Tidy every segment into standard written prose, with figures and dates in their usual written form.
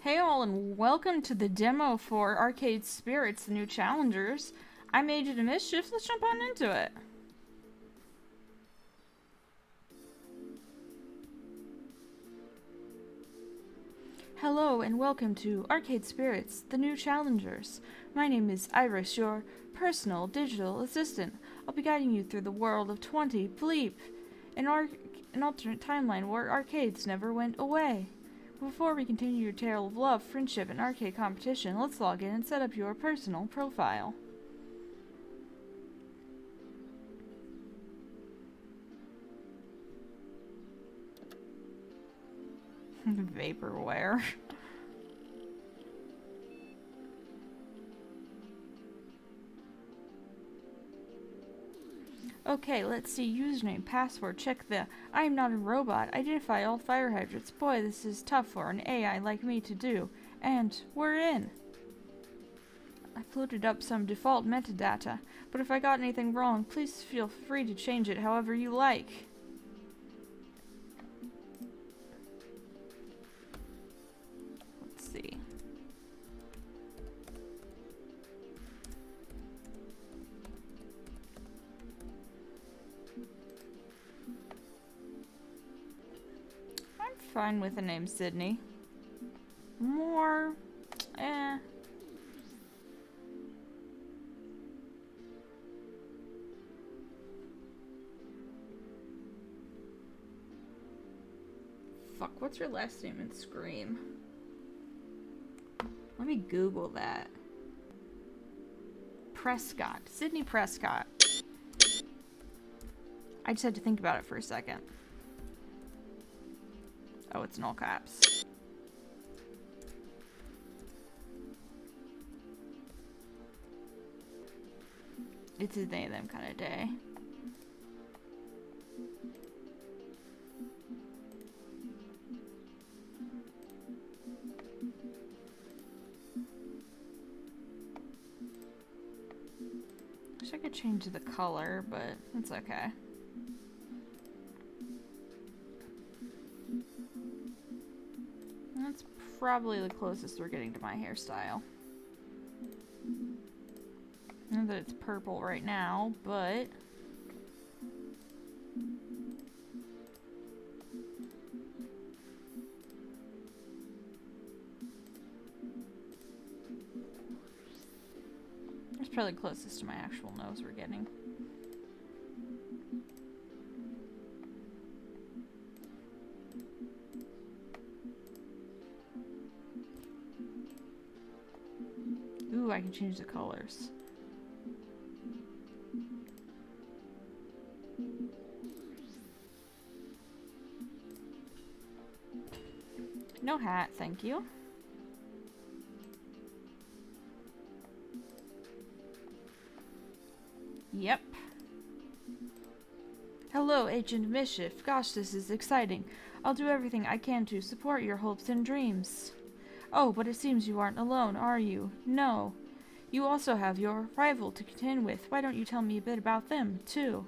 Hey all, and welcome to the demo for Arcade Spirits, the new challengers. I'm Agent of Mischief. Let's jump on into it. Hello and welcome to Arcade Spirits, the new challengers. My name is Iris, your personal digital assistant. I'll be guiding you through the world of 20 Bleep, an alternate timeline where arcades never went away. Before we continue your tale of love, friendship, and arcade competition, let's log in and set up your personal profile. Vaporware. Okay, let's see. Username, password, check the I am not a robot, identify all fire hydrants. Boy, this is tough for an AI like me to do. And we're in. I floated up some default metadata, but if I got anything wrong, please feel free to change it however you like. Let's see. I'm fine with the name Sydney. More, Fuck, what's your last name in Scream? Let me Google that. Prescott. Sydney Prescott. I just had to think about it for a second. Oh, it's in all caps. It's a they them kind of day. Wish I could change the color, but it's okay. That's probably the closest we're getting to my hairstyle. I know that it's purple right now, but it's probably closest to my actual nose we're getting. Ooh, I can change the colors. No hat, thank you. Yep. Hello, Agent Mischief. Gosh, this is exciting. I'll do everything I can to support your hopes and dreams. Oh, but it seems you aren't alone, are you? No. You also have your rival to contend with. Why don't you tell me a bit about them, too?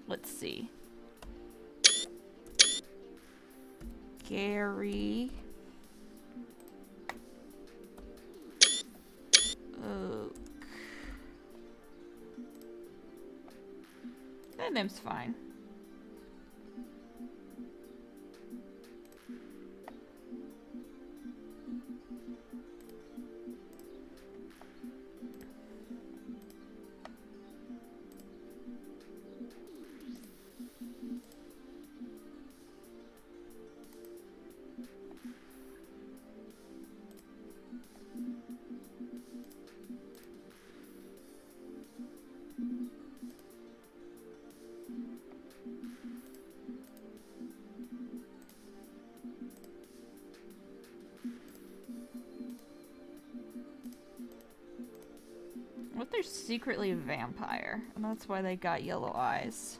Let's see. Gary. Oak. That name's fine. What if they're secretly a vampire, and that's why they got yellow eyes?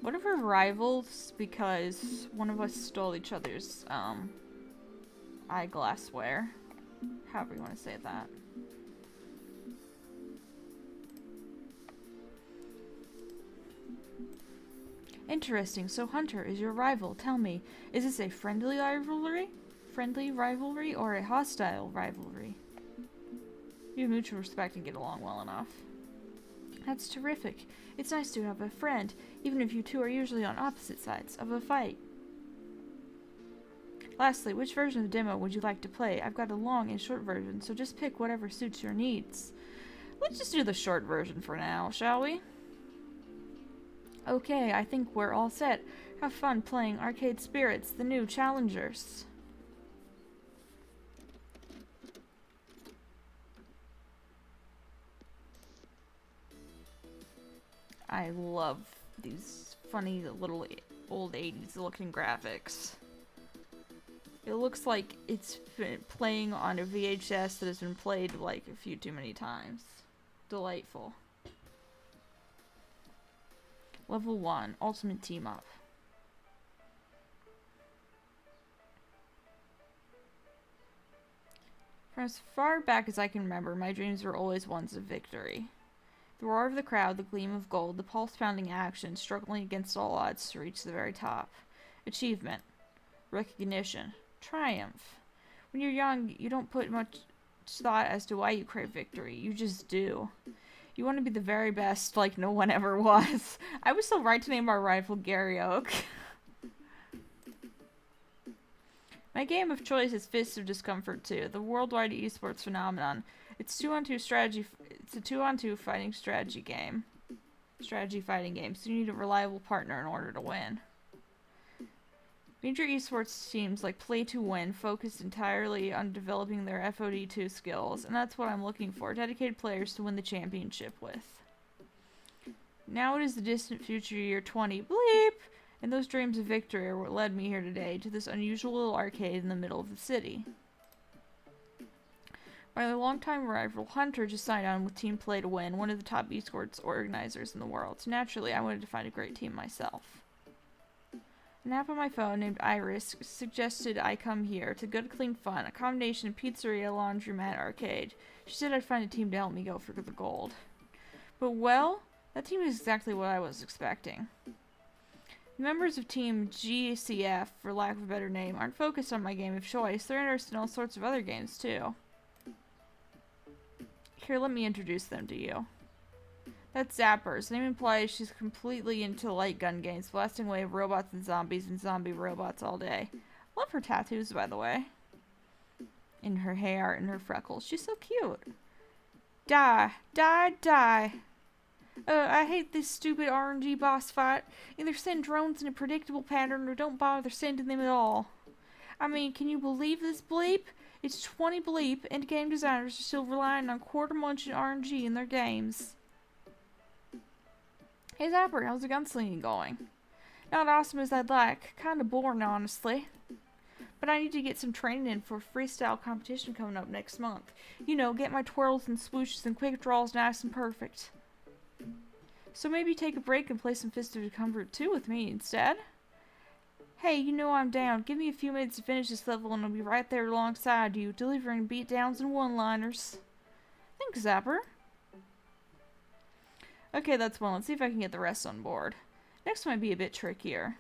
What if we're rivals because one of us stole each other's eyeglassware? However you want to say that. Interesting. So Hunter is your rival. Tell me, is this a friendly rivalry? Friendly rivalry or a hostile rivalry? You have mutual respect and get along well enough. That's terrific. It's nice to have a friend, even if you two are usually on opposite sides of a fight. Lastly, which version of the demo would you like to play? I've got a long and short version, so just pick whatever suits your needs. Let's just do the short version for now, shall we? Okay, I think we're all set. Have fun playing Arcade Spirits, the new challengers. I love these funny little old 80s looking graphics. It looks like it's been playing on a VHS that has been played like a few too many times. Delightful. Level 1, Ultimate Team Up. From as far back as I can remember, my dreams were always ones of victory. The roar of the crowd, the gleam of gold, the pulse-pounding action, struggling against all odds to reach the very top. Achievement. Recognition. Triumph. When you're young, you don't put much thought as to why you crave victory. You just do. You want to be the very best, like no one ever was. I was so right to name our rival Gary Oak. My game of choice is Fists of Discomfort 2, the worldwide esports phenomenon. It's a 2-on-2 fighting strategy game. Strategy fighting game, so you need a reliable partner in order to win. Major esports teams like Play to Win focused entirely on developing their FOD2 skills, and that's what I'm looking for, dedicated players to win the championship with. Now it is the distant future year 20, bleep, and those dreams of victory are what led me here today to this unusual little arcade in the middle of the city. My longtime rival Hunter just signed on with Team Play to Win, one of the top esports organizers in the world, so naturally I wanted to find a great team myself. An app on my phone named Iris suggested I come here to Good Clean Fun, a combination of pizzeria, laundromat, arcade. She said I'd find a team to help me go for the gold. But well, that team is exactly what I was expecting. The members of Team GCF, for lack of a better name, aren't focused on my game of choice. They're interested in all sorts of other games too. Here, let me introduce them to you. That's Zapper's. The name implies she's completely into light gun games, blasting away robots and zombie robots all day. Love her tattoos, by the way. In her hair and her freckles. She's so cute. Die. I hate this stupid RNG boss fight. Either send drones in a predictable pattern or don't bother sending them at all. I mean, can you believe this bleep? It's 20 bleep, and game designers are still relying on quarter-munching RNG in their games. Hey Zapper, how's the gunslinging going? Not awesome as I'd like. Kinda boring, honestly. But I need to get some training in for a freestyle competition coming up next month. You know, get my twirls and swooshes and quick draws nice and perfect. So maybe take a break and play some Fist of Discomfort 2 with me instead? Hey, you know I'm down. Give me a few minutes to finish this level and I'll be right there alongside you, delivering beatdowns and one-liners. Thanks, Zapper. Okay, that's one. Let's see if I can get the rest on board. Next might be a bit trickier.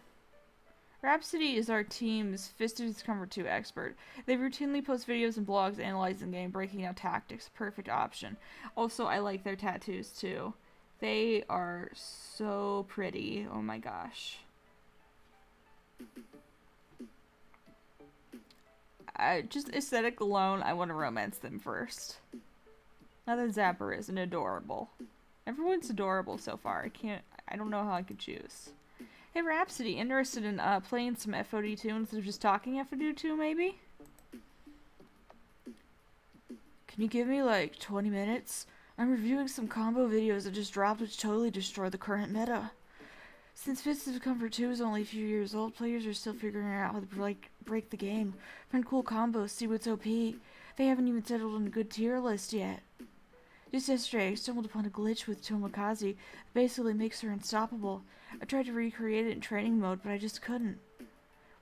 Rhapsody is our team's Fist of Discomfort 2 expert. They routinely post videos and blogs analyzing the game, breaking out tactics. Perfect option. Also, I like their tattoos too. They are so pretty. Oh my gosh. Just aesthetic alone, I want to romance them first. Now that Zapper isn't adorable. Everyone's adorable so far. I don't know how I could choose. Hey Rhapsody, interested in playing some FOD2 instead of just talking FOD2 maybe? Can you give me like 20 minutes? I'm reviewing some combo videos that just dropped which totally destroy the current meta. Since Fist of Discomfort 2 is only a few years old, players are still figuring out how to break the game. Find cool combos, see what's OP. They haven't even settled on a good tier list yet. Just yesterday, I stumbled upon a glitch with Tomikaze that basically makes her unstoppable. I tried to recreate it in training mode, but I just couldn't.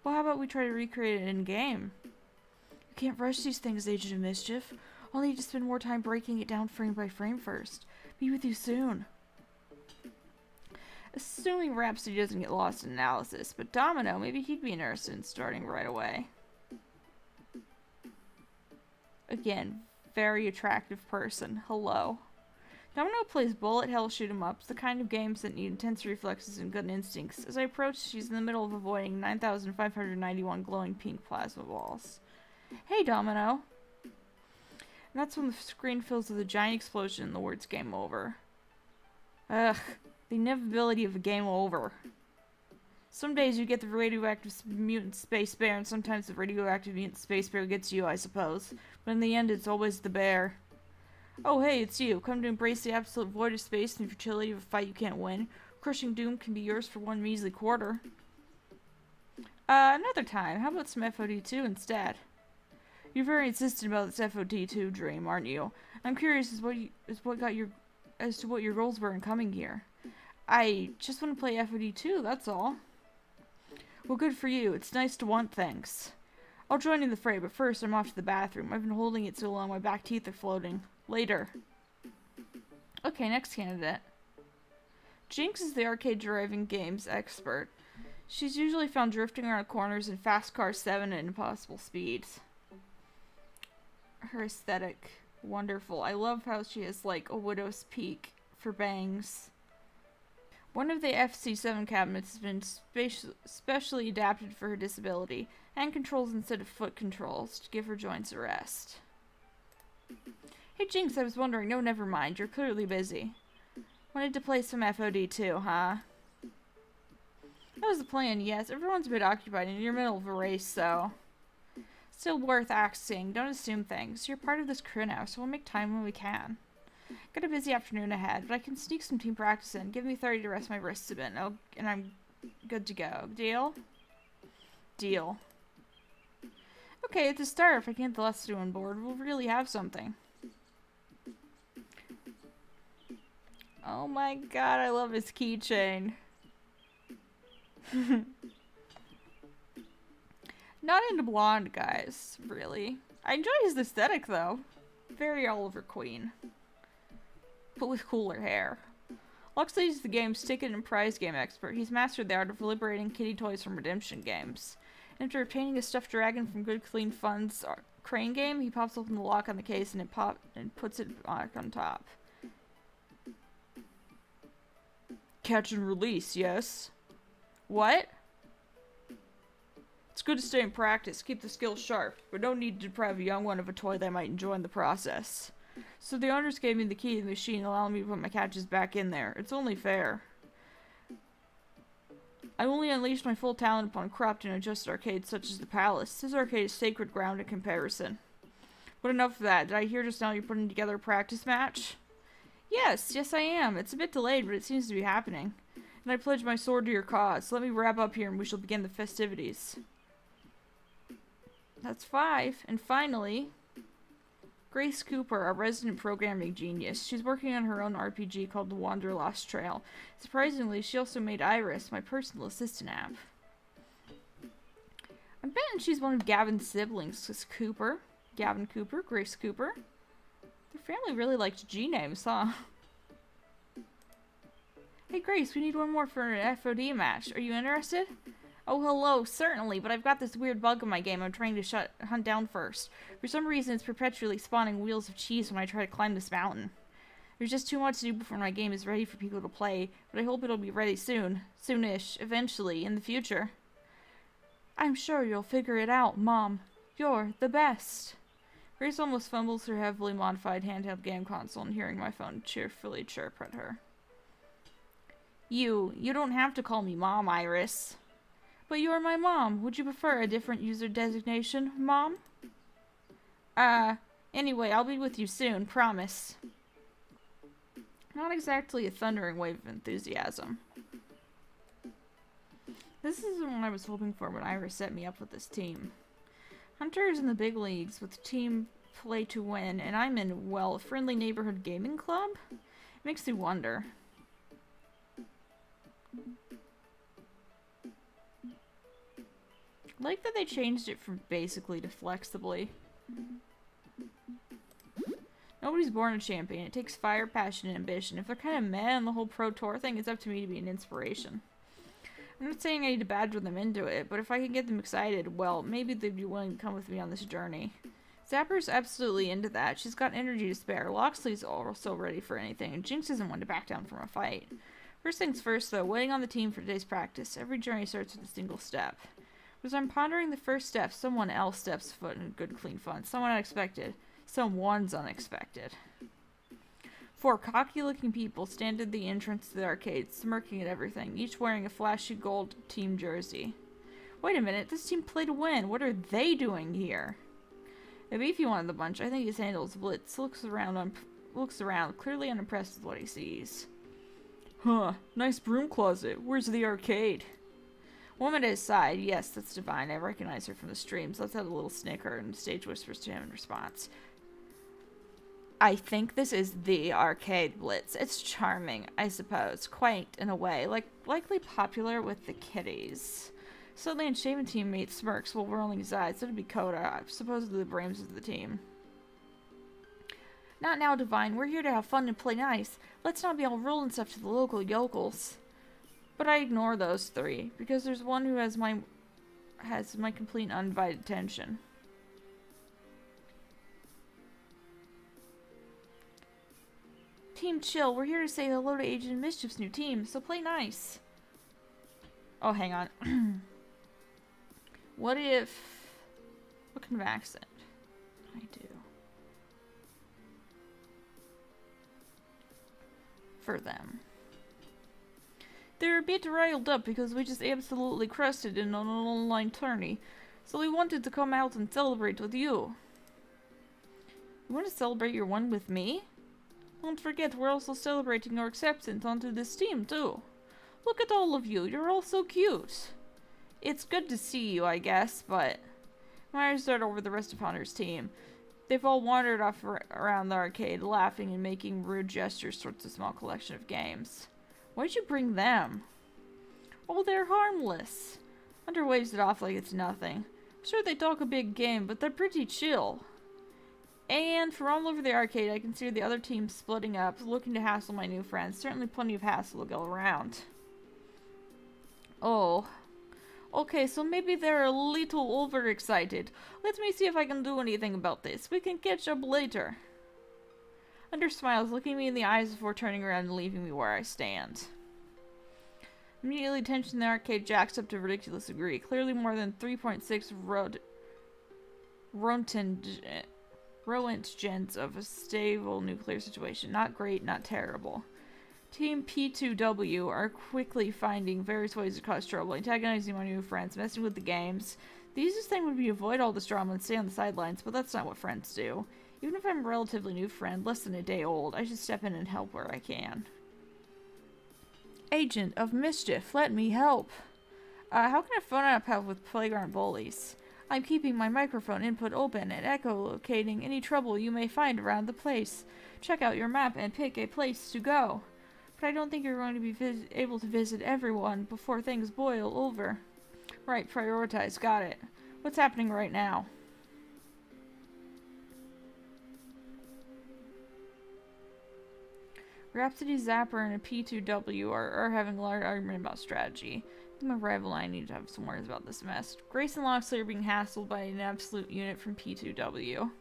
Well, how about we try to recreate it in-game? You can't rush these things, Agent of Mischief. I'll need to spend more time breaking it down frame by frame first. Be with you soon. Assuming Rhapsody doesn't get lost in analysis, but Domino, maybe he'd be interested in starting right away. Again, very attractive person. Hello. Domino plays bullet hell shoot 'em ups, the kind of games that need intense reflexes and good instincts. As I approach, she's in the middle of avoiding 9,591 glowing pink plasma balls. Hey, Domino. And that's when the screen fills with a giant explosion and the words game over. Ugh, the inevitability of a game over. Some days you get the radioactive mutant space bear, and sometimes the radioactive mutant space bear gets you, I suppose. But in the end, it's always the bear. Oh hey, it's you. Come to embrace the absolute void of space and the futility of a fight you can't win. Crushing doom can be yours for one measly quarter. Another time. How about some FOD2 instead? You're very insistent about this FOD2 dream, aren't you? I'm curious as to what your goals were in coming here. I just want to play FOD2, that's all. Well, good for you. It's nice to want things. I'll join in the fray, but first I'm off to the bathroom. I've been holding it so long my back teeth are floating. Later. Okay, next candidate. Jinx is the arcade driving games expert. She's usually found drifting around corners in Fast Car 7 at impossible speeds. Her aesthetic, wonderful. I love how she has like a widow's peak for bangs. One of the FC7 cabinets has been specially adapted for her disability, hand controls instead of foot controls to give her joints a rest. Hey Jinx, I was wondering. No, never mind. You're clearly busy. Wanted to play some FOD2, huh? That was the plan, yes. Everyone's a bit occupied and you're in the middle of a race, so... Still worth asking. Don't assume things. You're part of this crew now, so we'll make time when we can. Got a busy afternoon ahead, but I can sneak some team practice in. Give me 30 to rest my wrists a bit, and I'm good to go. Deal? Deal. Okay, at the start, if I can get the last two on board, we'll really have something. Oh my god, I love his keychain. Not into blonde guys, really. I enjoy his aesthetic, though. Very Oliver Queen. But with cooler hair. Luxley's the game's ticket and prize game expert. He's mastered the art of liberating kitty toys from redemption games. After obtaining a stuffed dragon from Good Clean Fun's crane game, he pops open the lock on the case and puts it back on top. Catch and release, yes? What? It's good to stay in practice, keep the skills sharp, but no need to deprive a young one of a toy they might enjoy in the process. So the owners gave me the key to the machine, allowing me to put my catches back in there. It's only fair. I only unleashed my full talent upon corrupt and unjust arcades such as the Palace. This arcade is sacred ground in comparison. But enough of that. Did I hear just now you're putting together a practice match? Yes I am. It's a bit delayed, but it seems to be happening. And I pledge my sword to your cause. So let me wrap up here and we shall begin the festivities. That's 5. And finally, Grace Cooper, our resident programming genius. She's working on her own RPG called The Wanderlost Trail. Surprisingly, she also made Iris, my personal assistant app. I'm betting she's one of Gavin's siblings, because Cooper. Gavin Cooper, Grace Cooper. Their family really liked G-names, huh? Hey Grace, we need one more for an FOD match. Are you interested? Oh, hello, certainly, but I've got this weird bug in my game I'm trying to hunt down first. For some reason, it's perpetually spawning wheels of cheese when I try to climb this mountain. There's just too much to do before my game is ready for people to play, but I hope it'll be ready soon. Soonish, eventually, in the future. I'm sure you'll figure it out, Mom. You're the best. Grace almost fumbles her heavily modified handheld game console and hearing my phone cheerfully chirp at her. You don't have to call me Mom, Iris. But you're my mom. Would you prefer a different user designation, Mom? Anyway, I'll be with you soon, promise. Not exactly a thundering wave of enthusiasm. This isn't what I was hoping for when Iris set me up with this team. Hunter is in the big leagues with Team play to win, and I'm in, well, a friendly neighborhood gaming club? It makes me wonder. I like that they changed it from basically to flexibly. Nobody's born a champion. It takes fire, passion, and ambition. If they're kind of meh on the whole pro tour thing, it's up to me to be an inspiration. I'm not saying I need to badger them into it, but if I can get them excited, well, maybe they'd be willing to come with me on this journey. Zapper's absolutely into that. She's got energy to spare. Loxley's also ready for anything, and Jinx isn't one to back down from a fight. First things first, though, waiting on the team for today's practice. Every journey starts with a single step. As I'm pondering the first step, someone else steps foot in good, clean fun. Someone unexpected. Someone's unexpected. 4 cocky-looking people stand at the entrance to the arcade, smirking at everything, each wearing a flashy gold team jersey. Wait a minute, this team played to win. What are they doing here? The beefy one of the bunch, I think his handle's Blitz, looks around, clearly unimpressed with what he sees. Huh, nice broom closet. Where's the arcade? Woman at his side, yes, that's Divine. I recognize her from the streams. Let's have a little snicker, and the stage whispers to him in response. I think this is the arcade, Blitz. It's charming, I suppose. Quaint, in a way. Likely popular with the kiddies. Suddenly, unshaven teammate smirks while rolling his eyes. That'd be Coda, supposedly the brains of the team. Not now, Divine. We're here to have fun and play nice. Let's not be all rolling stuff to the local yokels. But I ignore those 3, because there's one who has my complete and undivided attention. Team Chill, we're here to say hello to Agent Mischief's new team, so play nice. Oh, hang on. What kind of accent? I do. For them. They're a bit riled up because we just absolutely crushed in an online tourney, so we wanted to come out and celebrate with you. You want to celebrate your win with me? Don't forget, we're also celebrating our acceptance onto this team, too. Look at all of you, you're all so cute. It's good to see you, I guess, but I might start over the rest of Hunter's team. They've all wandered off around the arcade, laughing and making rude gestures towards a small collection of games. Why'd you bring them? Oh, they're harmless. Hunter waves it off like it's nothing. Sure, they talk a big game, but they're pretty chill. And from all over the arcade, I can see the other team splitting up, looking to hassle my new friends. Certainly plenty of hassle to go around. Oh. Okay, so maybe they're a little overexcited. Let me see if I can do anything about this. We can catch up later. Hunter smiles, looking me in the eyes before turning around and leaving me where I stand. Immediately, tension in the arcade jacks up to a ridiculous degree. Clearly more than 3.6 roentgens of a stable nuclear situation. Not great, not terrible. Team P2W are quickly finding various ways to cause trouble, antagonizing my new friends, messing with the games. The easiest thing would be to avoid all this drama and stay on the sidelines, but that's not what friends do. Even if I'm a relatively new friend, less than a day old, I should step in and help where I can. Agent of Mischief, let me help. How can I phone up help with playground bullies? I'm keeping my microphone input open and echolocating any trouble you may find around the place. Check out your map and pick a place to go. But I don't think you're going to be able to visit everyone before things boil over. Right, prioritize, got it. What's happening right now? Rhapsody, Zapper, and a P2W are having a large argument about strategy. My rival and I need to have some words about this mess. Grace and Loxley are being hassled by an absolute unit from P2W.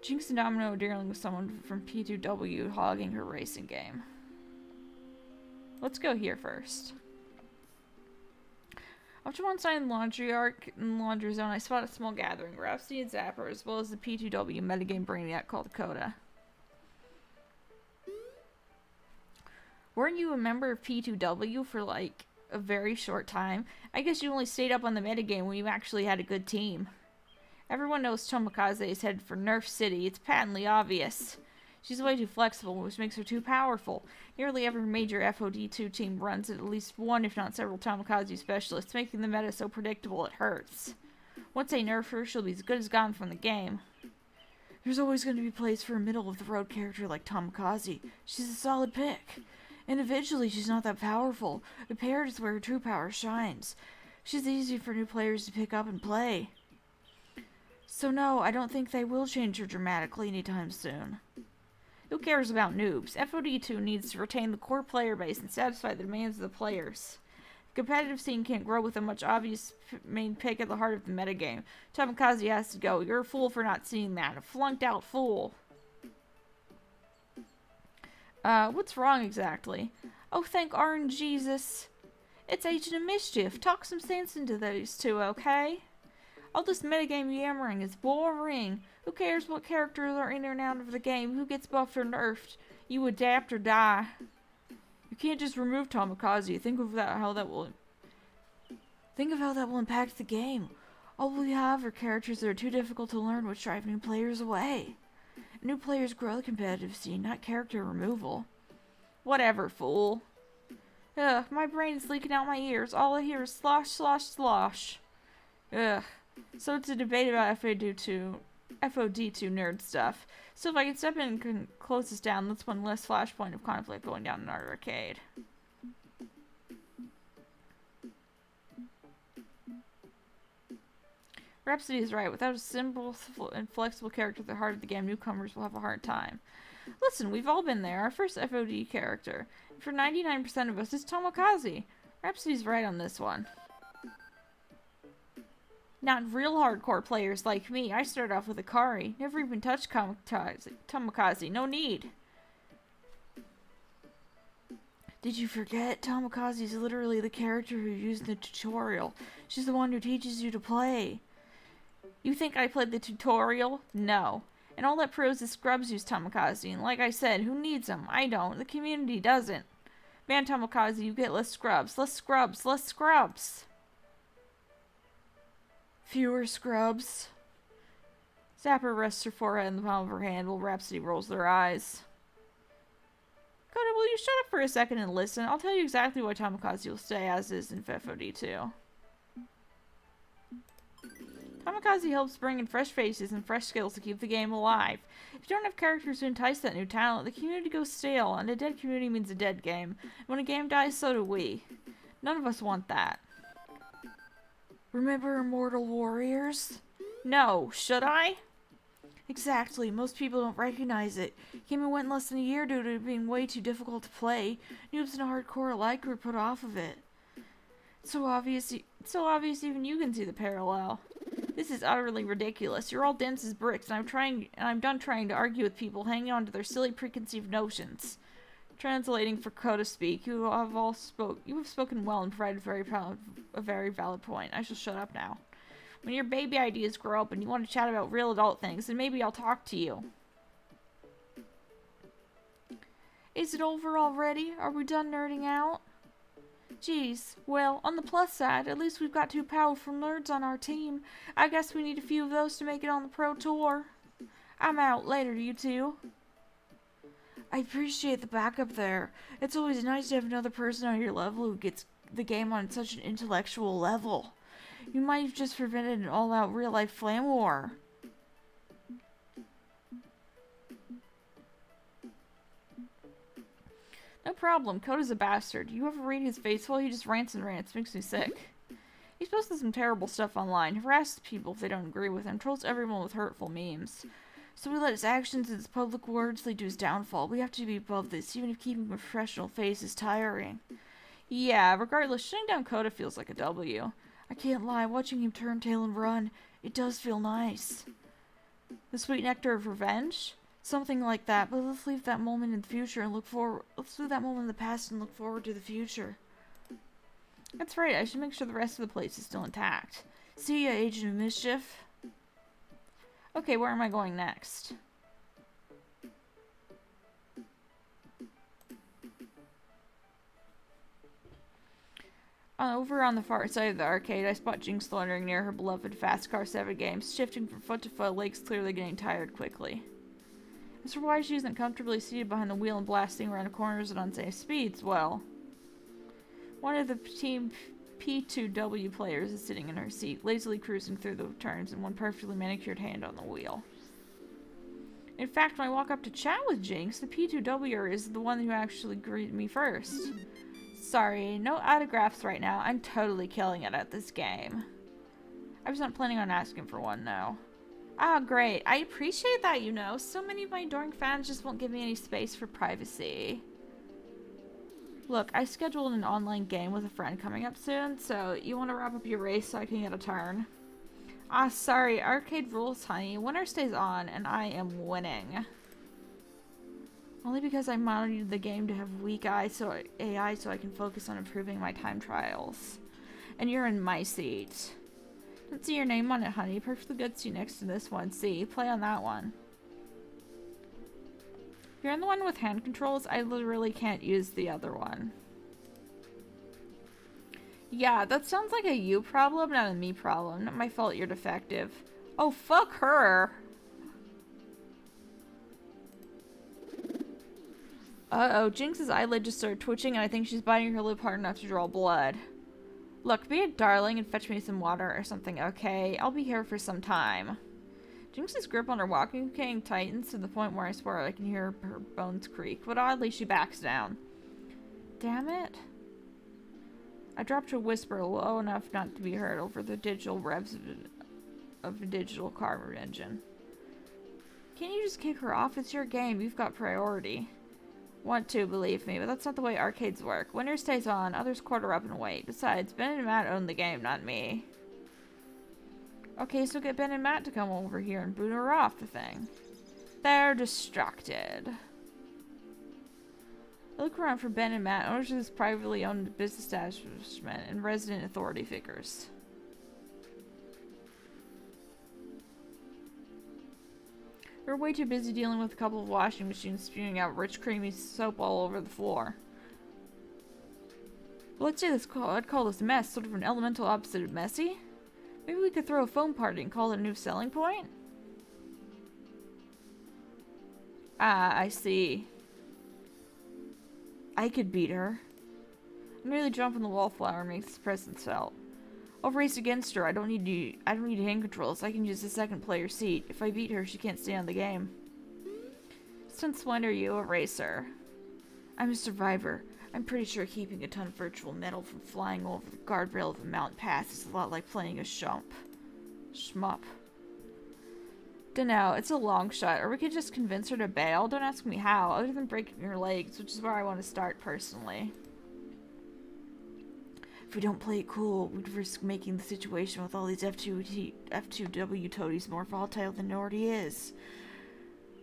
Jinx and Domino are dealing with someone from P2W hogging her racing game. Let's go here first. Up to one side of the laundry arc in the laundry zone, I spot a small gathering. Rhapsody and Zapper, as well as the P2W metagame brainiac called Coda. Weren't you a member of P2W for, like, a very short time? I guess you only stayed up on the metagame when you actually had a good team. Everyone knows Tomokaze is headed for Nerf City. It's patently obvious. She's way too flexible, which makes her too powerful. Nearly every major FOD2 team runs at least one, if not several, Tomokaze specialists, making the meta so predictable it hurts. Once they nerf her, she'll be as good as gone from the game. There's always going to be place for a middle-of-the-road character like Tamikaze. She's a solid pick. Individually, she's not that powerful, but paired is where her true power shines. She's easy for new players to pick up and play. So no, I don't think they will change her dramatically anytime soon. Who cares about noobs? FOD2 needs to retain the core player base and satisfy the demands of the players. The competitive scene can't grow with a much obvious main pick at the heart of the metagame. Tamikaze has to go. You're a fool for not seeing that. A flunked out fool. What's wrong exactly? Oh, thank RNGesus. It's Agent of Mischief. Talk some sense into those two, okay? All this metagame yammering is boring. Who cares what characters are in or out of the game? Who gets buffed or nerfed? You adapt or die. You can't just remove Tamikaze. Think of how that will impact the game. All we have are characters that are too difficult to learn, which drive new players away. New players grow the competitive scene, not character removal. Whatever, fool. Ugh, my brain's leaking out my ears. All I hear is slosh, slosh, slosh. Ugh. So it's a debate about FOD2 nerd stuff. So if I can step in and close this down, that's one less flashpoint of conflict going down in our arcade. Rhapsody is right. Without a simple and flexible character at the heart of the game, newcomers will have a hard time. Listen, we've all been there. Our first FOD character. For 99% of us, it's Tamikaze. Rhapsody's right on this one. Not real hardcore players like me. I started off with Akari. Never even touched Tamikaze. No need. Did you forget? Tamikaze is literally the character who used the tutorial. She's the one who teaches you to play. You think I played the tutorial? No. And all that proves is scrubs use Tamikaze. And like I said, who needs them? I don't. The community doesn't. Man, Tamikaze, you get less scrubs. Less scrubs. Less scrubs. Fewer scrubs. Zapper rests her forehead in the palm of her hand while Rhapsody rolls their eyes. Coda, will you shut up for a second and listen? I'll tell you exactly why Tamikaze will stay as is in FOD2. Tamikaze helps bring in fresh faces and fresh skills to keep the game alive. If you don't have characters to entice that new talent, the community goes stale, and a dead community means a dead game. When a game dies, so do we. None of us want that. Remember Immortal Warriors? No, should I? Exactly, most people don't recognize it. Came and went in less than a year due to it being way too difficult to play. Noobs and hardcore alike were put off of it. It's so obvious even you can see the parallel. This is utterly ridiculous. You're all dense as bricks, and I'm done trying to argue with people hanging on to their silly preconceived notions. Translating for Coda speak, you have spoken well and provided a very valid point. I shall shut up now. When your baby ideas grow up and you want to chat about real adult things, then maybe I'll talk to you. Is it over already? Are we done nerding out? Geez, well, on the plus side, at least we've got two powerful nerds on our team. I guess we need a few of those to make it on the pro tour. I'm out. Later, you two. I appreciate the backup there. It's always nice to have another person on your level who gets the game on such an intellectual level. You might have just prevented an all-out real-life flame war. No problem. Coda's a bastard. You ever read his face? Well, he just rants and rants. Makes me sick. He's posted some terrible stuff online. Harasses people if they don't agree with him. Trolls everyone with hurtful memes. So we let his actions and his public words lead to his downfall. We have to be above this, even if keeping a professional face is tiring. Yeah, regardless, shutting down Coda feels like a W. I can't lie, watching him turn tail and run, it does feel nice. The sweet nectar of revenge? Something like that, but let's leave that moment in the future and look forward. Let's leave that moment in the past and look forward to the future. That's right, I should make sure the rest of the place is still intact. See ya, Agent of Mischief. Okay, where am I going next? Over on the far side of the arcade, I spot Jinx loitering near her beloved Fast Car 7 games, shifting from foot to foot, legs clearly getting tired quickly. As for why she isn't comfortably seated behind the wheel and blasting around corners at unsafe speeds, well, one of the Team P2W players is sitting in her seat, lazily cruising through the turns in one perfectly manicured hand on the wheel. In fact, when I walk up to chat with Jinx, the P2W is the one who actually greeted me first. Sorry, no autographs right now. I'm totally killing it at this game. I was not planning on asking for one, no. Ah, great. I appreciate that, you know. So many of my adoring fans just won't give me any space for privacy. Look, I scheduled an online game with a friend coming up soon, so you want to wrap up your race so I can get a turn? Ah, sorry. Arcade rules, honey. Winner stays on, and I am winning. Only because I monitored the game to have weak AI so I can focus on improving my time trials. And you're in my seat. Don't see your name on it, honey. Perfectly good seat next to this one. See, play on that one. If you're in the one with hand controls, I literally can't use the other one. Yeah, that sounds like a you problem, not a me problem. Not my fault you're defective. Oh, fuck her! Uh-oh, Jinx's eyelid just started twitching and I think she's biting her lip hard enough to draw blood. Look, be a darling and fetch me some water or something, okay? I'll be here for some time. Jinx's grip on her walking cane tightens to the point where I swear I can hear her bones creak, but oddly she backs down. Damn it. I dropped a whisper low enough not to be heard over the digital revs of a digital car engine. Can't you just kick her off? It's your game. You've got priority. Want to, believe me, but that's not the way arcades work. Winner stays on, others quarter up and wait. Besides, Ben and Matt own the game, not me. Okay, so get Ben and Matt to come over here and boot her off the thing. They're distracted. I look around for Ben and Matt, owners of this privately owned business establishment, and resident authority figures. We're way too busy dealing with a couple of washing machines spewing out rich, creamy soap all over the floor. Well, let's say I'd call this a mess, sort of an elemental opposite of messy. Maybe we could throw a foam party and call it a new selling point? Ah, I see. I could beat her. I merely jump on the wallflower and makes his presence felt. I'll race against her. I don't need hand controls. I can use the second player seat. If I beat her, she can't stay on the game. Since when are you a racer? I'm a survivor. I'm pretty sure keeping a ton of virtual metal from flying over the guardrail of a mountain pass is a lot like playing a shmup. Dunno, it's a long shot, or we could just convince her to bail. Don't ask me how, other than breaking her legs, which is where I want to start personally. If we don't play it cool, we'd risk making the situation with all these F2W toadies more volatile than it already is.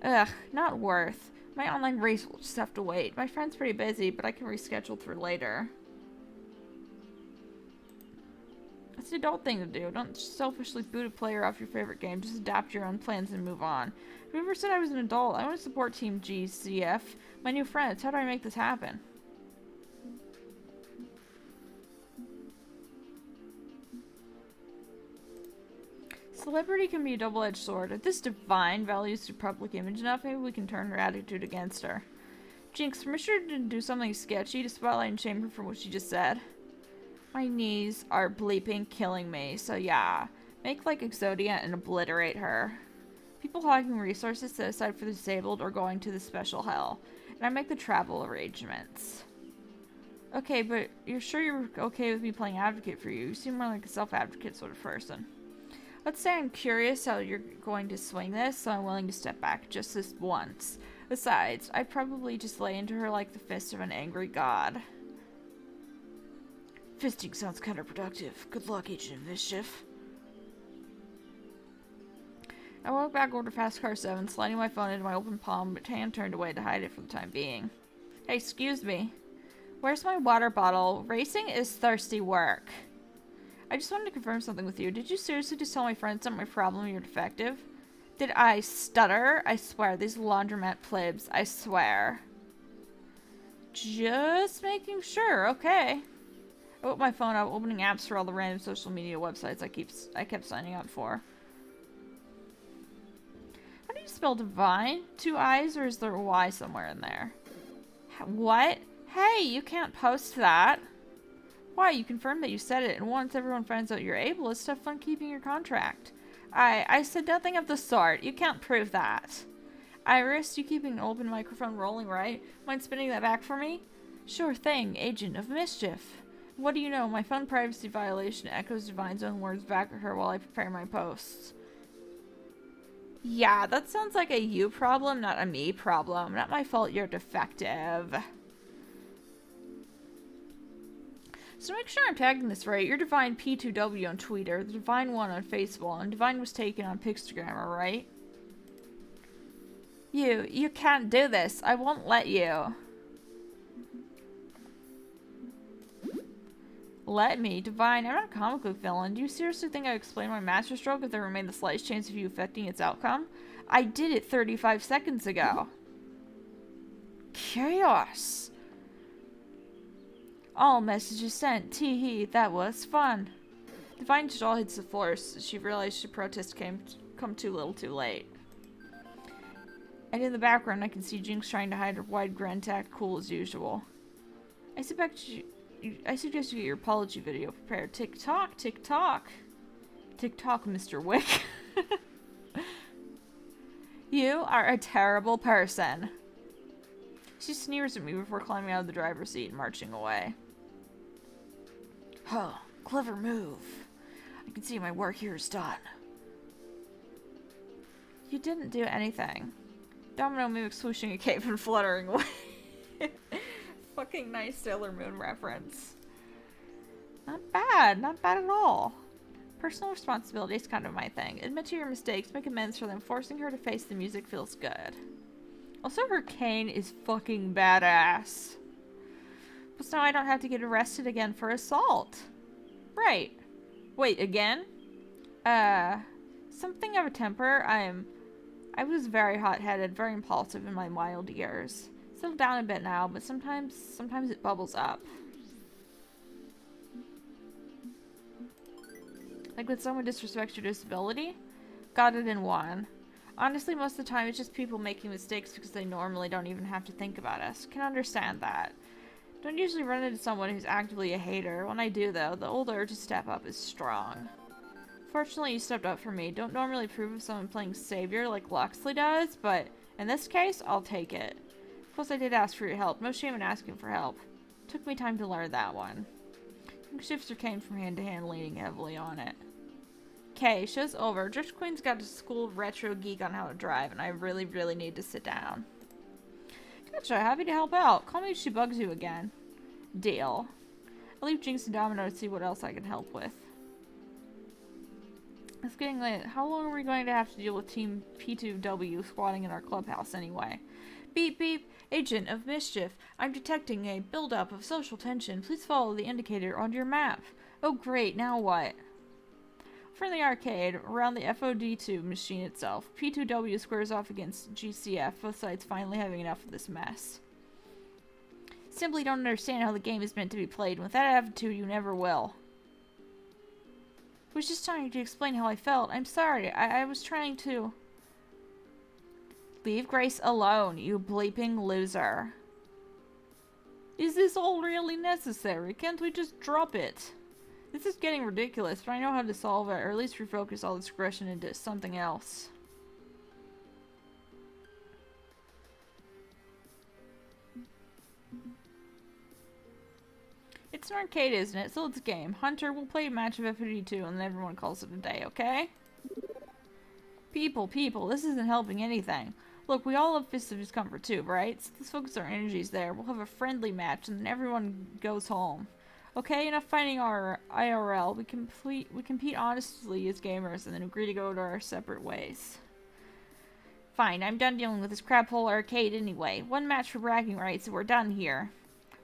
Ugh, not worth. My online race will just have to wait. My friend's pretty busy, but I can reschedule for later. It's an adult thing to do. Don't selfishly boot a player off your favorite game. Just adapt your own plans and move on. Whoever said I was an adult? I want to support Team GCF. My new friends. How do I make this happen? Celebrity can be a double-edged sword. If this divine values her public image enough, maybe we can turn her attitude against her. Jinx, permission to do something sketchy to spotlight and shame her for what she just said. My knees are bleeping killing me, so yeah. Make like Exodia and obliterate her. People hogging resources set aside for the disabled or going to the special hell. And I make the travel arrangements. Okay, but you're sure you're okay with me playing advocate for you? You seem more like a self-advocate sort of person. Let's say I'm curious how you're going to swing this, so I'm willing to step back just this once. Besides, I'd probably just lay into her like the fist of an angry god. Fisting sounds counterproductive. Good luck, Agent of Mischief. I walked back over to Fast Car 7, sliding my phone into my open palm, but hand turned away to hide it for the time being. Hey, excuse me. Where's my water bottle? Racing is thirsty work. I just wanted to confirm something with you. Did you seriously just tell my friends not my problem you're defective? Did I stutter? I swear, these laundromat plebs, I swear. Just making sure, okay. I whipped my phone up, opening apps for all the random social media websites I kept signing up for. How do you spell divine? 2 I's, or is there a Y somewhere in there? What? Hey, you can't post that. Why? You confirmed that you said it, and once everyone finds out you're ableist, have fun keeping your contract. I said nothing of the sort. You can't prove that. Iris, you keeping an open microphone rolling, right? Mind spinning that back for me? Sure thing, Agent of Mischief. What do you know? My phone privacy violation echoes Divine's own words back at her while I prepare my posts. Yeah, that sounds like a you problem, not a me problem. Not my fault you're defective. So make sure I'm tagging this right. You're Divine P2W on Twitter, the Divine 1 on Facebook, and Divine was taken on Pixtagrammer, right? You can't do this. I won't let you. Let me? Divine, I'm not a comic book villain. Do you seriously think I'd explain my master stroke if there remained the slightest chance of you affecting its outcome? I did it 35 seconds ago. Chaos. All messages sent. Tee-hee, that was fun. Divine's jaw hits the floor as she realized her protest come too little too late. And in the background, I can see Jinx trying to hide her wide grin to act cool as usual. I suggest you get your apology video prepared. Tick-tock, tick-tock. Tick-tock, Mr. Wick. You are a terrible person. She sneers at me before climbing out of the driver's seat and marching away. Huh, clever move. I can see my work here is done. You didn't do anything. Domino mimics swooshing a cape and fluttering away. Fucking nice Sailor Moon reference. Not bad at all. Personal responsibility is kind of my thing. Admit to your mistakes, make amends for them. Forcing her to face the music feels good. Also, her cane is fucking badass. But now I don't have to get arrested again for assault. Right. Wait, again? Something of a temper. I was very hot-headed, very impulsive in my wild years. Settled down a bit now, but sometimes it bubbles up. Like when someone disrespects your disability? Got it in one. Honestly, most of the time it's just people making mistakes because they normally don't even have to think about us. Can understand that. Don't usually run into someone who's actively a hater. When I do, though, the old urge to step up is strong. Fortunately, you stepped up for me. Don't normally approve of someone playing savior like Loxley does, but in this case, I'll take it. Of course, I did ask for your help. No shame in asking for help. Took me time to learn that one. Shifts her cane from hand to hand, leaning heavily on it. Okay, show's over. Drift Queen's got to school retro geek on how to drive, and I really, really need to sit down. Gotcha, happy to help out. Call me if she bugs you again. Deal. I'll leave Jinx and Domino to see what else I can help with. It's getting late. How long are we going to have to deal with Team P2W squatting in our clubhouse anyway? Beep beep, Agent of Mischief. I'm detecting a buildup of social tension. Please follow the indicator on your map. Oh great, now what? From the arcade, around the FOD2 machine itself, P2W squares off against GCF, both sides finally having enough of this mess. Simply don't understand how the game is meant to be played, and with that attitude you never will. I was just trying to explain how I felt. I'm sorry, I was trying to... Leave Grace alone, you bleeping loser. Is this all really necessary? Can't we just drop it? This is getting ridiculous, but I know how to solve it, or at least refocus all this aggression into something else. It's an arcade, isn't it? So it's a game. Hunter, we'll play a match of FOD2 and then everyone calls it a day, okay? People, this isn't helping anything. Look, we all have fists of discomfort too, right? So let's focus our energies there. We'll have a friendly match and then everyone goes home. Okay, enough fighting our IRL. We compete honestly as gamers and then agree to go to our separate ways. Fine, I'm done dealing with this crap hole arcade anyway. One match for bragging rights and we're done here.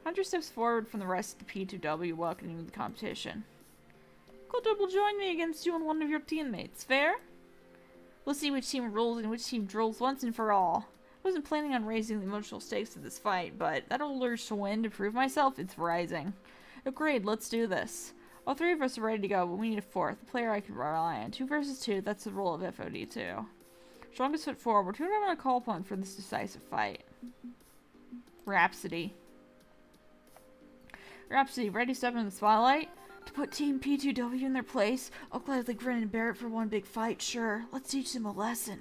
Hunter steps forward from the rest of the P2W, welcoming the competition. Coulter will join me against you and one of your teammates. Fair? We'll see which team rules and which team drools once and for all. I wasn't planning on raising the emotional stakes of this fight, but that old urge to win, to prove myself, it's rising. Agreed, let's do this. All three of us are ready to go, but we need a fourth, a player I can rely on. 2 versus 2, that's the rule of FOD2. Strongest foot forward. Who do I want to call upon for this decisive fight? Rhapsody. Rhapsody, ready to step in the spotlight? To put Team P2W in their place? I'll gladly grin and bear it for one big fight, sure. Let's teach them a lesson.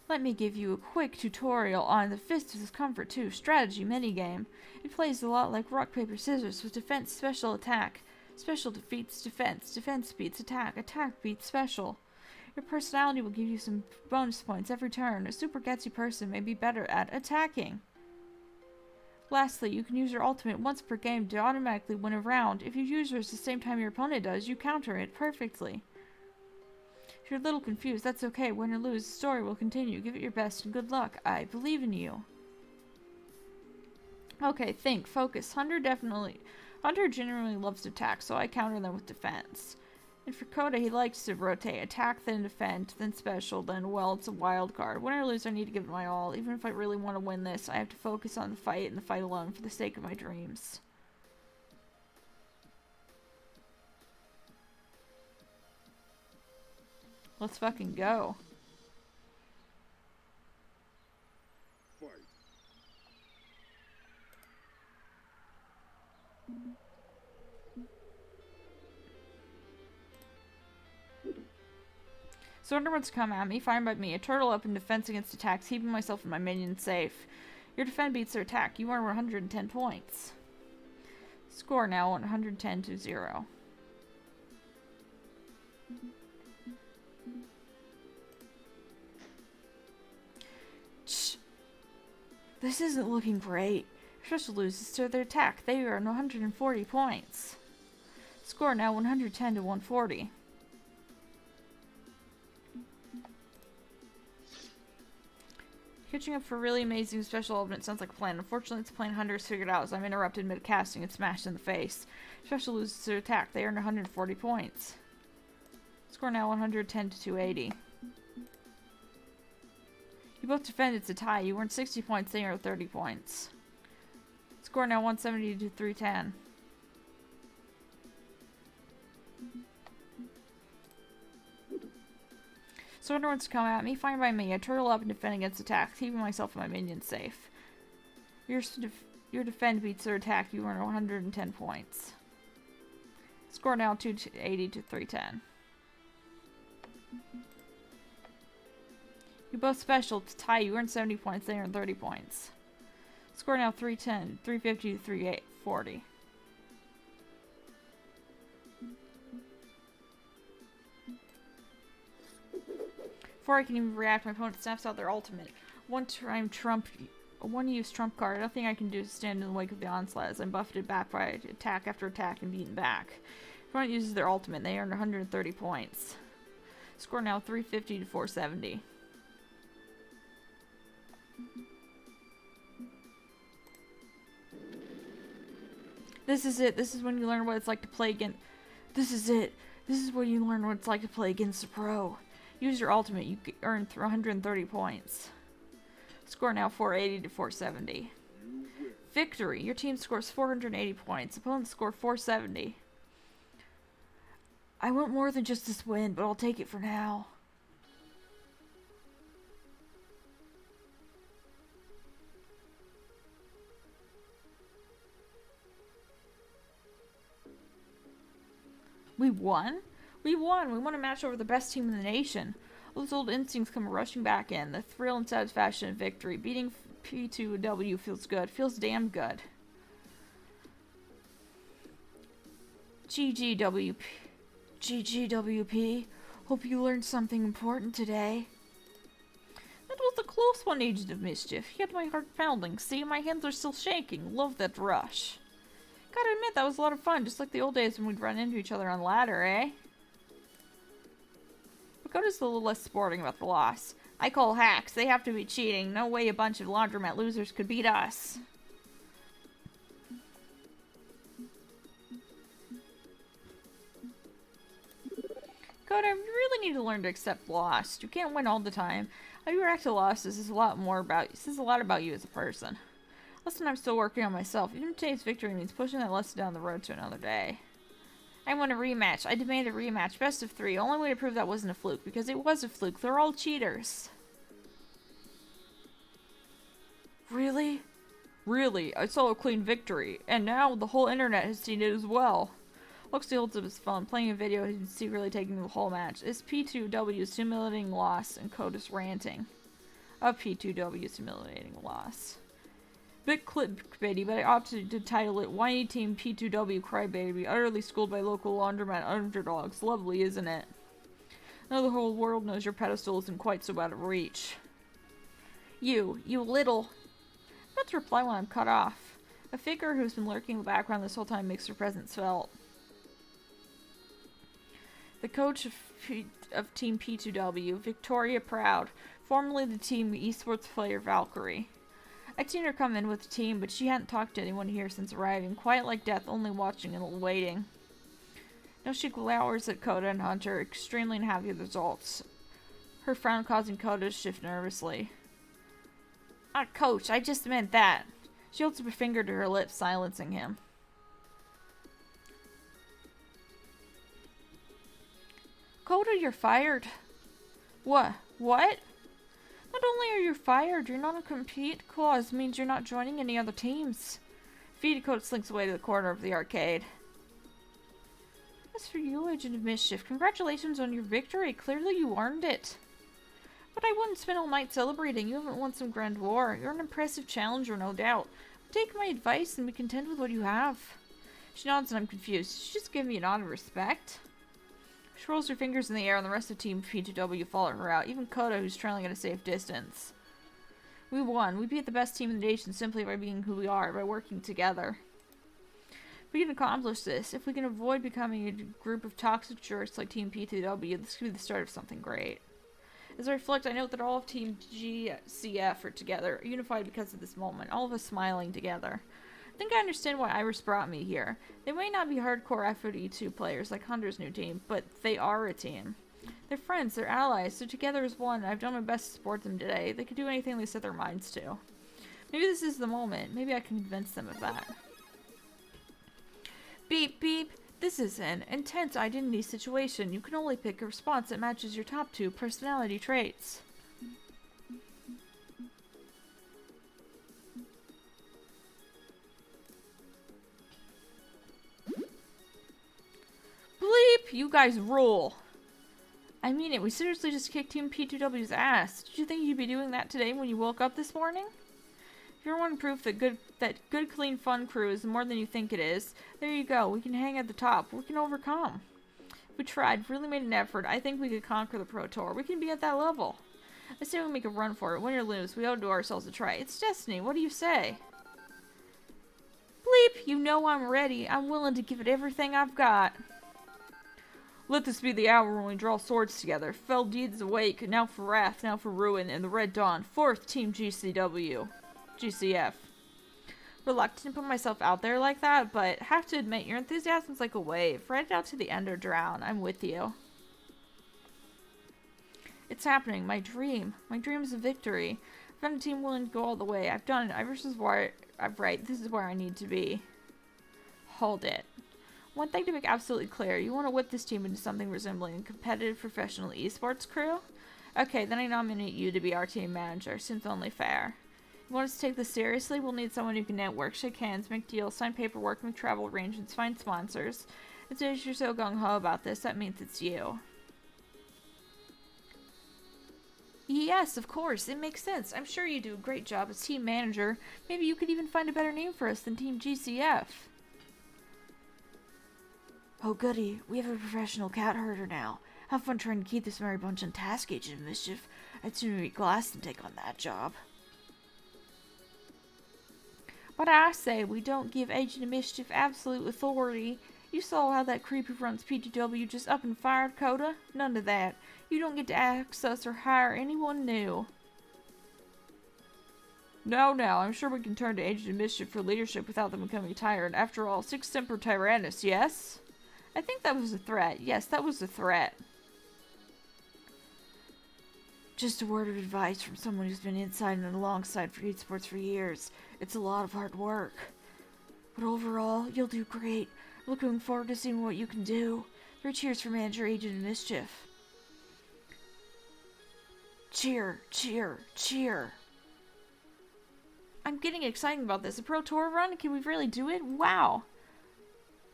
Let me give you a quick tutorial on the Fist of Discomfort 2 strategy minigame. It plays a lot like rock, paper, scissors with defense, special, attack. Special defeats defense, defense beats attack, attack beats special. Your personality will give you some bonus points every turn. A super gutsy person may be better at attacking. Lastly, you can use your ultimate once per game to automatically win a round. If you use yours the same time your opponent does, you counter it perfectly. If you're a little confused, that's okay. Win or lose, the story will continue. Give it your best and good luck. I believe in you. Okay, think. Focus. Hunter generally loves to attack, so I counter them with defense. And for Coda, he likes to rotate. Attack, then defend, then special, then, well, it's a wild card. Win or lose, I need to give it my all. Even if I really want to win this, I have to focus on the fight and the fight alone for the sake of my dreams. Let's fucking go. Fight. So Hunter wants to come at me, fine by me. A turtle up in defense against attacks, keeping myself and my minions safe. Your defend beats their attack. You earn 110 points. Score now 110 to 0. This isn't looking great. Special loses to their attack. They earn 140 points. Score now 110 to 140. Catching up for really amazing special element sounds like a plan. Unfortunately, it's a plan Hunter's figured out as I'm interrupted mid-casting and smashed in the face. Special loses to attack. They earn 140 points. Score now 110 to 280. You both defend, it's a tie. You earn 60 points, they earn 30 points. Score now 170 to 310. So Hunter wants to come at me, fine by me. I turtle up and defend against attacks, keeping myself and my minions safe. Your defend beats their attack, you earn 110 points. Score now 280 to 310. You both special to tie, you earn 70 points, they earn 30 points. Score now 350 to 340. Before I can even react, my opponent snaps out their ultimate. One use trump card. Nothing I can do to stand in the wake of the onslaught as I'm buffeted back by attack after attack and beaten back. Opponent uses their ultimate, they earn 130 points. Score now 350 to 470. This is it. This is when you learn what it's like to play against... This is it. This is when you learn what it's like to play against a pro. Use your ultimate. You earn 130 points. Score now 480 to 470. Victory. Your team scores 480 points. Opponents score 470. I want more than just this win, but I'll take it for now. We won? We won! We won a match over the best team in the nation. All those old instincts come rushing back in. The thrill and satisfaction of victory. Beating P2W feels good. Feels damn good. GGWP. GGWP. Hope you learned something important today. That was a close one, Agent of Mischief. He had my heart pounding. See, my hands are still shaking. Love that rush. Gotta admit, that was a lot of fun, just like the old days when we'd run into each other on the ladder, eh? Pagoda's a little less sporting about the loss. I call hacks. They have to be cheating. No way a bunch of laundromat losers could beat us. Coda, you really need to learn to accept loss. You can't win all the time. How you react to losses says a lot about you as a person. Lesson I'm still working on myself. Even today's victory means pushing that lesson down the road to another day. I want a rematch. I demand a rematch. Best of 3. Only way to prove that wasn't a fluke, because it was a fluke. They're all cheaters. Really? Really? I saw a clean victory. And now the whole internet has seen it as well. Luxley holds up his phone, playing a video he's secretly taking the whole match. It's P2W's humiliating loss and Coda's ranting. A P2W's humiliating loss. Bit clickbaity, but I opted to title it Whiny Team P2W Crybaby, utterly schooled by local laundromat underdogs. Lovely, isn't it? Now the whole world knows your pedestal isn't quite so out of reach. You little... I'm about to reply when I'm cut off. A figure who's been lurking in the background this whole time makes her presence felt. The coach of Team P2W, Victoria Proud, formerly the team esports player Valkyrie. I'd seen her come in with the team, but she hadn't talked to anyone here since arriving, quiet like death, only watching and waiting. Now she glowers at Coda and Hunter, extremely unhappy with the results. Her frown causing Coda to shift nervously. Coach, I just meant that. She holds up her finger to her lips, silencing him. Coda, you're fired. What? Not only are you fired, your non-compete clause means you're not joining any other teams. Coda slinks away to the corner of the arcade. As for you, Agent of Mischief, congratulations on your victory. Clearly you earned it. But I wouldn't spend all night celebrating. You haven't won some grand war. You're an impressive challenger, no doubt. Take my advice and be content with what you have. She nods and I'm confused. She just give me a nod of respect. She rolls her fingers in the air and the rest of Team P2W follow her out, even Coda, who's trailing at a safe distance. We won. We beat the best team in the nation simply by being who we are, by working together. If we can accomplish this, if we can avoid becoming a group of toxic jerks like Team P2W, this could be the start of something great. As I reflect, I note that all of Team GCF are together, unified because of this moment, all of us smiling together. I think I understand why Iris brought me here. They may not be hardcore FOD2 players like Hunter's new team, but they are a team. They're friends, they're allies, they're together as one, and I've done my best to support them today. They could do anything they set their minds to. Maybe this is the moment. Maybe I can convince them of that. Beep, beep. This is an intense identity situation. You can only pick a response that matches your top 2 personality traits. Bleep! You guys rule! I mean it, we seriously just kicked Team P2W's ass. Did you think you'd be doing that today when you woke up this morning? If you want proof that good, clean, fun crew is more than you think it is, there you go. We can hang at the top. We can overcome. If we tried, really made an effort, I think we could conquer the Pro Tour. We can be at that level. I say we make a run for it. Win or lose, we owe it to ourselves a try. It's destiny. What do you say? Bleep! You know I'm ready. I'm willing to give it everything I've got. Let this be the hour when we draw swords together. Fell deeds awake, now for wrath, now for ruin, and the Red Dawn. 4th Team GCF. Reluctant to put myself out there like that, but have to admit, your enthusiasm's like a wave. Ride it out to the end or drown. I'm with you. It's happening. My dream. My dream is a victory. I've found a team willing to go all the way. I've done it. This is where I need to be. Hold it. One thing to make absolutely clear, you want to whip this team into something resembling a competitive professional esports crew? Okay, then I nominate you to be our team manager. Seems only fair. You want us to take this seriously? We'll need someone who can network, shake hands, make deals, sign paperwork, make travel arrangements, find sponsors. As soon as you're so gung-ho about this, that means it's you. Yes, of course. It makes sense. I'm sure you do a great job as team manager. Maybe you could even find a better name for us than Team GCF. Oh goody, we have a professional cat herder now. Have fun trying to keep this merry bunch on task, Agent of Mischief. I'd sooner eat glass than take on that job. But I say, we don't give Agent of Mischief absolute authority. You saw how that creep who runs P2W just up and fired Coda? None of that. You don't get to access or hire anyone new. No, I'm sure we can turn to Agent of Mischief for leadership without them becoming tired. After all, Six Semper Tyrannis, yes? I think that was a threat. Yes, that was a threat. Just a word of advice from someone who's been inside and alongside for esports for years. It's a lot of hard work. But overall, you'll do great. Looking forward to seeing what you can do. 3 cheers for Manager Agent of Mischief. Cheer, cheer, cheer. I'm getting excited about this. A Pro Tour run? Can we really do it? Wow.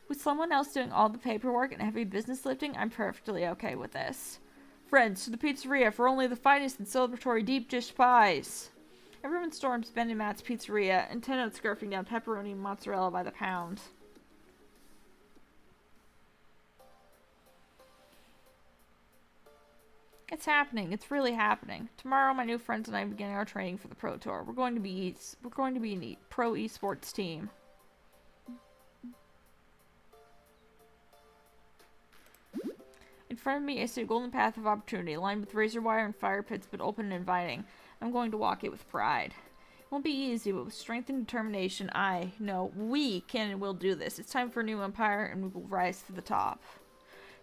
With someone else doing all the paperwork and heavy business lifting, I'm perfectly okay with this. friends, to the pizzeria for only the finest and celebratory deep dish pies. Everyone storms Ben and Matt's pizzeria, intent on scarfing down pepperoni and mozzarella by the pound. It's happening. It's really happening. Tomorrow, my new friends and I begin our training for the Pro Tour. We're going to be a pro esports team. In front of me, I see a golden path of opportunity, lined with razor wire and fire pits, but open and inviting. I'm going to walk it with pride. It won't be easy, but with strength and determination, we can and will do this. It's time for a new empire, and we will rise to the top.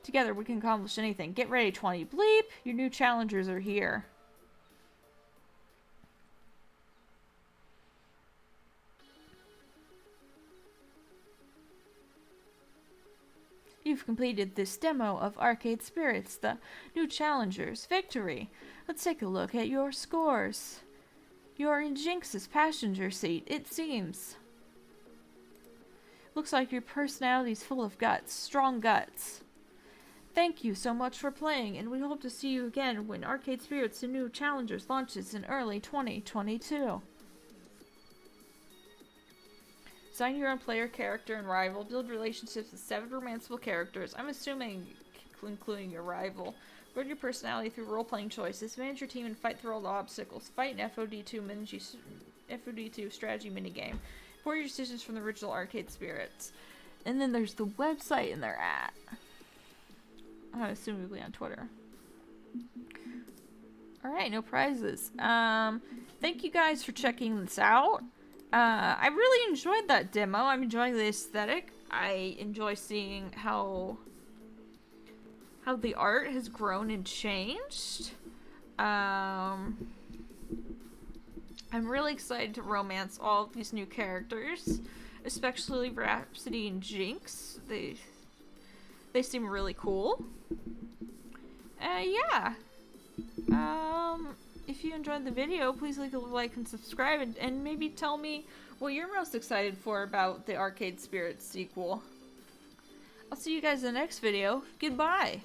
Together, we can accomplish anything. Get ready, 20. Bleep! Your new challengers are here. You've completed this demo of Arcade Spirits, the new challengers. Victory! Let's take a look at your scores. You're in Jinx's passenger seat, it seems. Looks like your personality's full of guts, strong guts. Thank you so much for playing, and we hope to see you again when Arcade Spirits The New Challengers launches in early 2022. Design your own player character and rival. Build relationships with 7 romanceable characters. I'm assuming including your rival. Build your personality through role-playing choices. Manage your team and fight through all the obstacles. Fight in FOD2 strategy minigame. Import your decisions from the original Arcade Spirits. And then there's the website and their at. I assume we'll be on Twitter. Alright, no prizes. Thank you guys for checking this out. I really enjoyed that demo. I'm enjoying the aesthetic. I enjoy seeing how the art has grown and changed. I'm really excited to romance all of these new characters, especially Rhapsody and Jinx. They seem really cool. Yeah. If you enjoyed the video, please leave a like and subscribe, and maybe tell me what you're most excited for about the Arcade Spirits sequel. I'll see you guys in the next video. Goodbye!